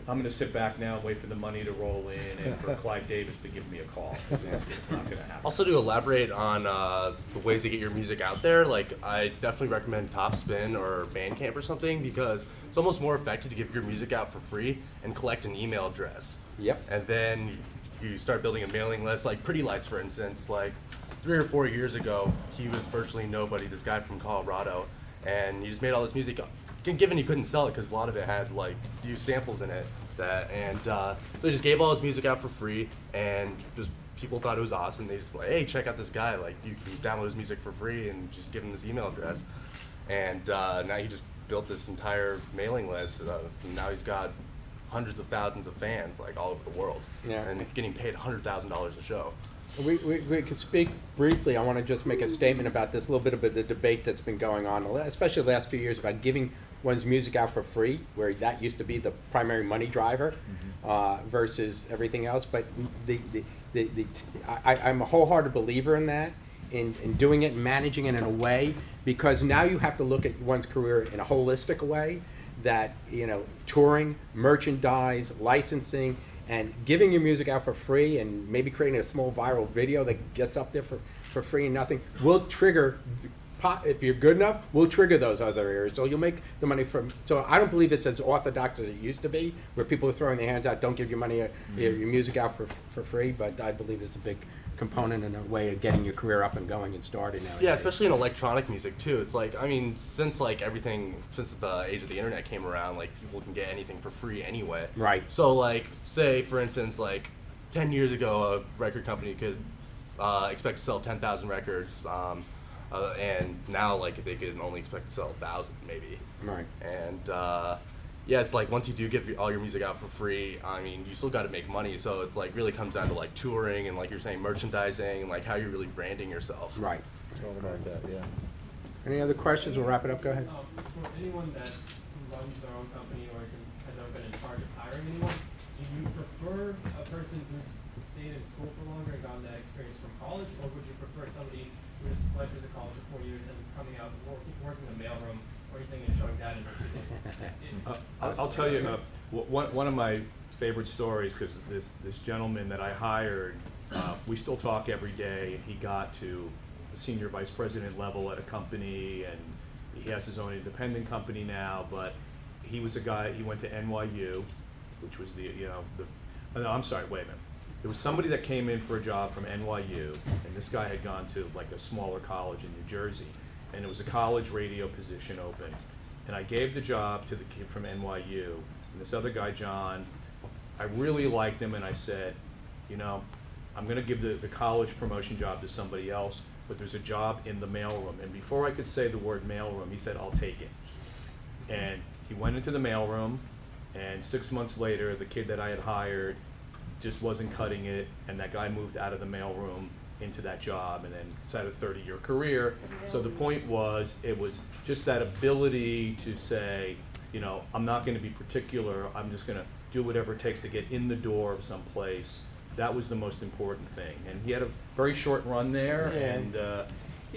I'm going to sit back now and wait for the money to roll in and for Clive Davis to give me a call. It's not going to happen. Also, to elaborate on the ways to get your music out there, like I definitely recommend Topspin or Bandcamp or something, because it's almost more effective to give your music out for free and collect an email address. Yep. And then you start building a mailing list, like Pretty Lights, for instance. Like 3 or 4 years ago, he was virtually nobody, this guy from Colorado, and he just made all this music. Given he couldn't sell it because a lot of it had like used samples in it, they just gave all his music out for free, and just people thought it was awesome. They just like, hey, check out this guy, like you can download his music for free, and just give him his email address. And now he just built this entire mailing list. And now he's got hundreds of thousands of fans like all over the world, Yeah. and getting paid $100,000 a show. We could speak briefly. I want to just make a statement about this, a little bit of the debate that's been going on, especially the last few years, about giving one's music out for free, where that used to be the primary money driver, versus everything else. But I'm a wholehearted believer in that, in doing it and managing it in a way, because now you have to look at one's career in a holistic way, that, you know, touring, merchandise, licensing, and giving your music out for free, and maybe creating a small viral video that gets up there for free and nothing will trigger, if you're good enough, will trigger those other areas. So you'll make the money from, so I don't believe it's as orthodox as it used to be, where people are throwing their hands out, don't give your money, your music out for free, but I believe it's a big component and a way of getting your career up and going and started now. Yeah, especially in electronic music too. It's like, I mean, since the age of the internet came around, like people can get anything for free anyway. Right. So like, say for instance, like 10 years ago, a record company could expect to sell 10,000 records, and now like they could only expect to sell 1,000 maybe. Right. And yeah, it's like once you do give all your music out for free, I mean, you still got to make money. So it's like really comes down to like touring and like you're saying merchandising and like how you're really branding yourself. Right. It's all about that, yeah. Any other questions? We'll wrap it up. Go ahead. For anyone that runs their own company or has ever been in charge of hiring anyone, do you prefer a person who's stayed in school for longer and gotten that experience from college, or would you prefer somebody who just went to the college for 4 years and coming out working in the mailroom or anything and showing that initiative? I'll tell you, one of my favorite stories, because this gentleman that I hired, we still talk every day, and he got to a senior vice president level at a company, and he has his own independent company now, but he was a guy, he went to NYU, which was no, I'm sorry, wait a minute. There was somebody that came in for a job from NYU, and this guy had gone to like a smaller college in New Jersey, and it was a college radio position open. And I gave the job to the kid from NYU, and this other guy, John, I really liked him, and I said, you know, I'm gonna give the college promotion job to somebody else, but there's a job in the mailroom. And before I could say the word mailroom, he said, I'll take it. And he went into the mailroom, and 6 months later, the kid that I had hired just wasn't cutting it, and that guy moved out of the mailroom into that job, and then it's had a 30-year career. So the point was, it was just that ability to say, you know, I'm not going to be particular, I'm just going to do whatever it takes to get in the door of some place. That was the most important thing. And he had a very short run there, and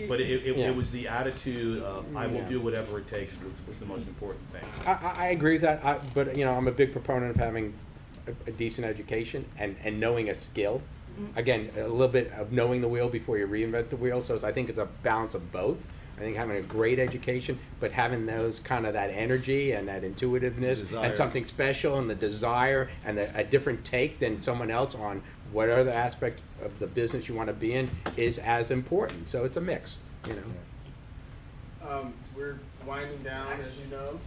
but it was the attitude of, I will do whatever it takes was the most important thing. I agree with that, but you know, I'm a big proponent of having a decent education and knowing a skill. Again, a little bit of knowing the wheel before you reinvent the wheel. So I think it's a balance of both. I think having a great education, but having those kind of that energy and that intuitiveness Desire. and something special and the desire and a different take than someone else on whatever the aspect of the business you want to be in is as important. So it's a mix, you know. We're winding down, as you know.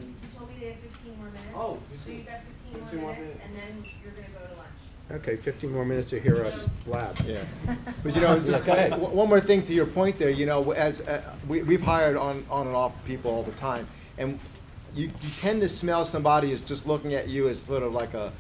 You told me they had 15 more minutes. Oh, So you've got 15 more minutes, and then you're gonna go to lunch. Okay, 15 more minutes to hear us blab. Yeah, but you know, Go ahead. one more thing to your point there. You know, as we've hired on and off people all the time, and you tend to smell somebody as just looking at you as sort of like a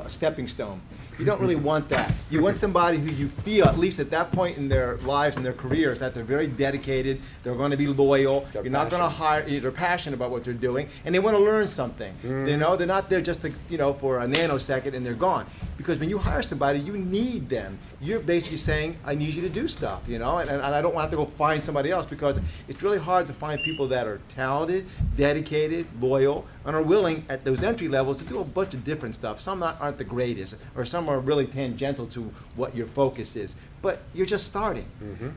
stepping stone. You don't really want that. You want somebody who you feel, at least at that point in their lives and their careers, that they're very dedicated, they're going to be loyal, They're you're not going to hire, they're passionate about what they're doing, and they want to learn something. You know, they're not there just to, you know, for a nanosecond and they're gone. Because when you hire somebody, you need them. You're basically saying, I need you to do stuff, you know, and I don't want to go find somebody else, because it's really hard to find people that are talented, dedicated, loyal, and are willing at those entry levels to do a bunch of different stuff. Some aren't the greatest, or some are really tangential to what your focus is. But you're just starting.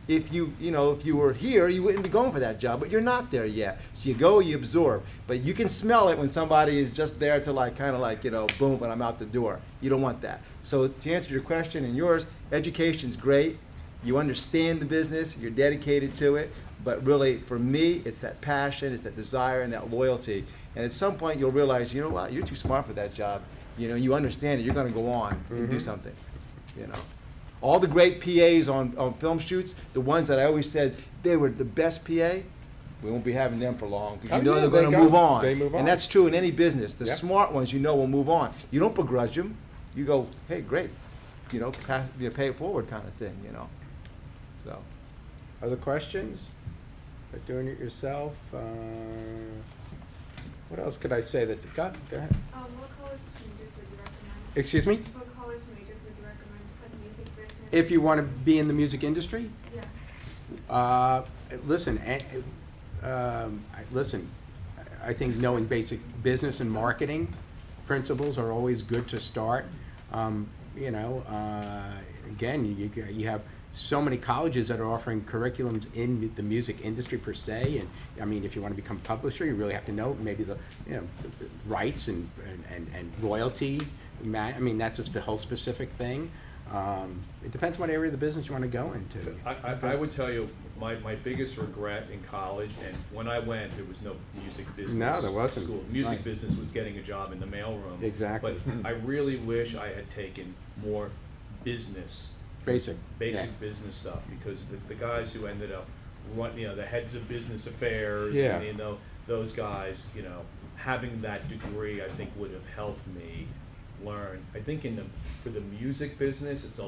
If you know, if you were here, you wouldn't be going for that job, but you're not there yet. So you go, you absorb. But you can smell it when somebody is just there to like, kind of like, you know, boom, and I'm out the door. You don't want that. So to answer your question and yours, education's great. You understand the business, you're dedicated to it, but really, for me, it's that passion, it's that desire, and that loyalty. And at some point, you'll realize, you know what, you're too smart for that job. You know, you understand it, you're gonna go on and do something, you know. All the great PAs on film shoots, the ones that I always said they were the best PA, we won't be having them for long, because you know they're gonna move on. They move on. And that's true in any business. The Yep. smart ones, you know, will move on. You don't begrudge them. You go, hey, great, you know, pay it forward kind of thing, you know. So, Other questions? Doing it yourself? What else could I say that's, go ahead. What college majors would you recommend? Excuse me? What college majors would you recommend? Just like music business? If you want to be in the music industry? Yeah. Listen, listen, I think knowing basic business and marketing principles are always good to start. You know, again, you have so many colleges that are offering curriculums in the music industry per se, and I mean, if you want to become a publisher, you really have to know maybe the, you know, the rights and royalty. I mean, that's just the whole specific thing. It depends what area of the business you want to go into. I would tell you, my biggest regret in college, and when I went, there was no music business. No, there wasn't. School. Music Right. business was getting a job in the mailroom. Exactly. But I really wish I had taken more business. Basic. Basic Yeah. business stuff, because the guys who ended up running, you know, the heads of business affairs, Yeah. and, you know, those guys, you know, having that degree, I think would have helped me learn. I think for the music business, it's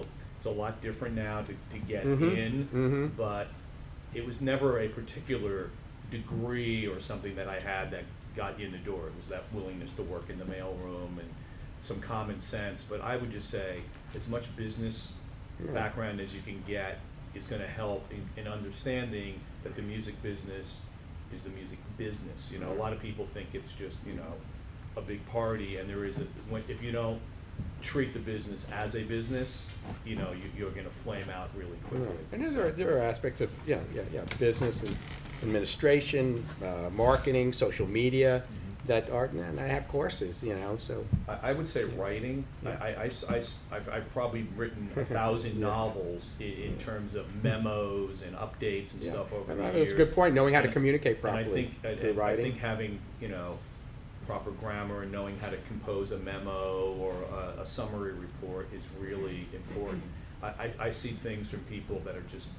a lot different now to get in, but it was never a particular degree or something that I had that got you in the door. It was that willingness to work in the mailroom and some common sense. But I would just say, as much business background as you can get is going to help in understanding that the music business is the music business. You know, a lot of people think it's just, you know, a big party, and there is if you don't treat the business as a business, you know, you're going to flame out really quickly. And there are aspects of business and administration, marketing, social media that are, and I have courses, you know, so. I would say writing. I've probably written 1,000 novels in terms of memos and updates and stuff over the years. That's a good point, knowing how to communicate And properly through I writing. think having, you know, proper grammar and knowing how to compose a memo or a summary report is really important. I see things from people that are just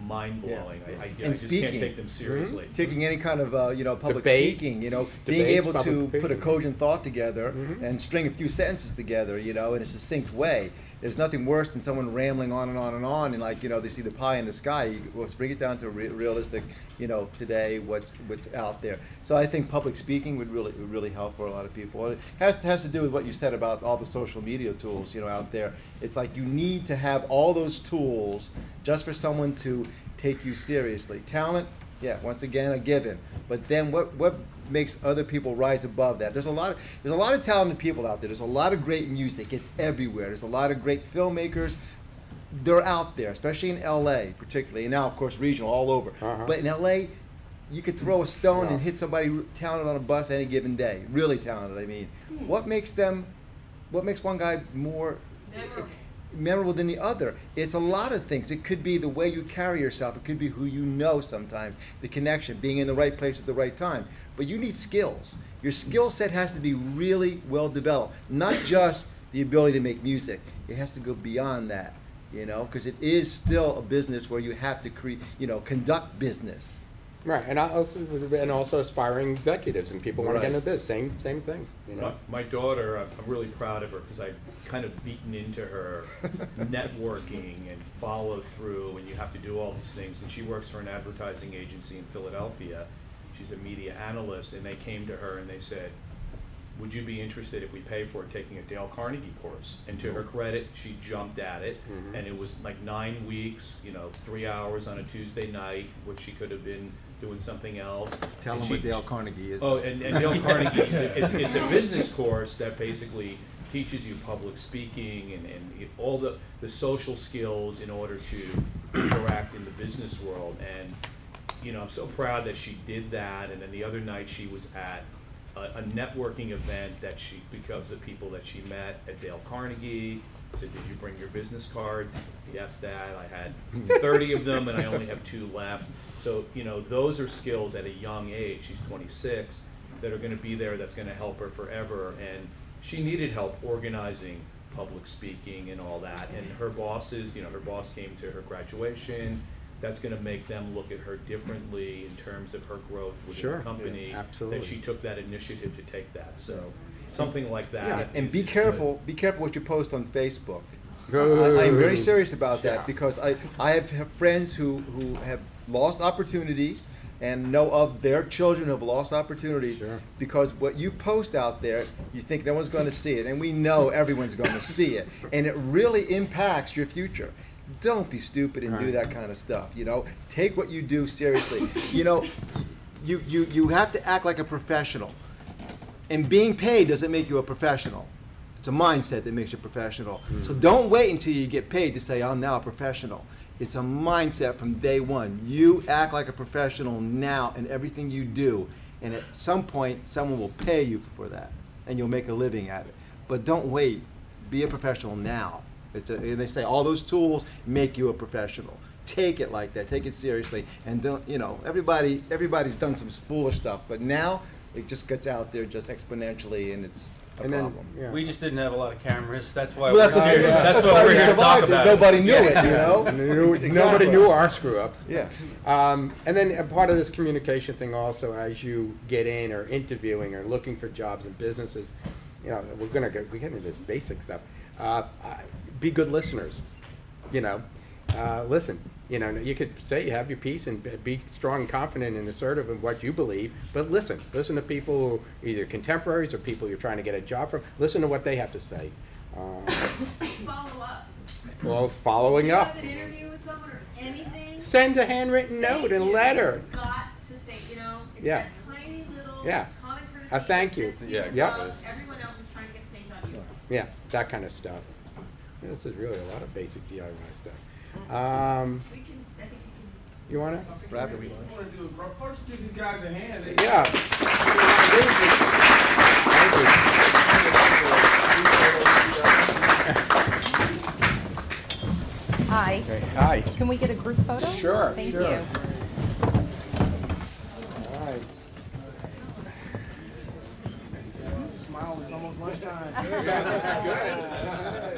mind-blowing. I just can't take them seriously. Taking any kind of, you know, public Debate. speaking, you know, being Debates, able to public put a speaking. cogent thought together and string a few sentences together, you know, in a succinct way. There's nothing worse than someone rambling on and on and on, and like, you know, they see the pie in the sky. Let's bring it down to realistic, you know, today, what's out there. So I think public speaking would really help for a lot of people. It has to do with what you said about all the social media tools, you know, out there. It's like you need to have all those tools just for someone to take you seriously. Talent, yeah, once again, a given. But then what makes other people rise above that? There's a lot of talented people out there. There's a lot of great music. It's everywhere. There's a lot of great filmmakers. They're out there, especially in LA particularly, and now of course regional all over. But in LA, you could throw a stone and hit somebody talented on a bus any given day. Really talented, I mean. What makes one guy more memorable than the other? It's a lot of things. It could be the way you carry yourself. It could be who you know sometimes, the connection, being in the right place at the right time. But you need skills. Your skill set has to be really well developed, not just the ability to make music. It has to go beyond that, you know, because it is still a business where you have to conduct business. Right, and also aspiring executives and people want to get into this, same thing, you know? My daughter, I'm really proud of her because I've kind of beaten into her networking and follow through, and you have to do all these things. And she works for an advertising agency in Philadelphia. She's a media analyst, and they came to her and they said, would you be interested if we pay for it taking a Dale Carnegie course? And to her credit, she jumped at it, and it was like 9 weeks, 3 hours on a Tuesday night, which she could have been doing something else. Tell them what Dale Carnegie is. Oh, and Dale Carnegie, it's a business course that basically teaches you public speaking and all the social skills in order to interact in the business world. And I'm so proud that she did that. And then the other night she was at a networking event because of people that she met at Dale Carnegie. Said, did you bring your business cards? Yes, Dad. I had 30 of them and I only have 2 left. So, those are skills at a young age. She's 26 that are going to be there. That's going to help her forever. And she needed help organizing public speaking and all that. And her bosses, her boss came to her graduation. That's going to make them look at her differently in terms of her growth within the company. Yeah, absolutely. That she took that initiative to take that. So something like that. Yeah, and is be good. careful what you post on Facebook. I'm very serious about that because I have friends who have lost opportunities and know of their children who have lost opportunities because what you post out there, you think no one's going to see it, and we know everyone's going to see it, and it really impacts your future. Don't be stupid and do that kind of stuff. Take what you do seriously. You have to act like a professional, and being paid doesn't make you a professional. It's a mindset that makes you a professional. So don't wait until you get paid to say, I'm now a professional. It's a mindset from day one. You act like a professional now in everything you do, and at some point, someone will pay you for that, and you'll make a living at it. But don't wait. Be a professional now. And they say all those tools make you a professional. Take it like that. Take it seriously. And don't, everybody's done some foolish stuff, but now it just gets out there just exponentially, and it's a problem. We just didn't have a lot of cameras. That's why Well, we're here. That's why we're here to talk about it. Nobody knew it, Nobody Exactly. knew our screw-ups. Yeah. And then a part of this communication thing also, as you get in or interviewing or looking for jobs in businesses, we get into this basic stuff. Be good listeners. Listen. You could say you have your piece and be strong and confident and assertive in what you believe, but listen to people who are either contemporaries or people you're trying to get a job from. Listen to what they have to say. Follow up. Well, following up. If you have an interview with someone or anything, Send a handwritten note and letter. You've got to stay, it's Yeah. that tiny little Yeah. common courtesy. A thank you. that sets Yeah, people exactly. above everyone else is trying to get the same job you want. Yeah, that kind of stuff. This is really a lot of basic DIY stuff. We can, I think we can. You want to? Wrap it. What I want to do is first give these guys a hand. Yeah. Hi. Okay, hi. Can we get a group photo? Sure, Thank sure. you. All right. Smile, it's almost lunchtime. Good.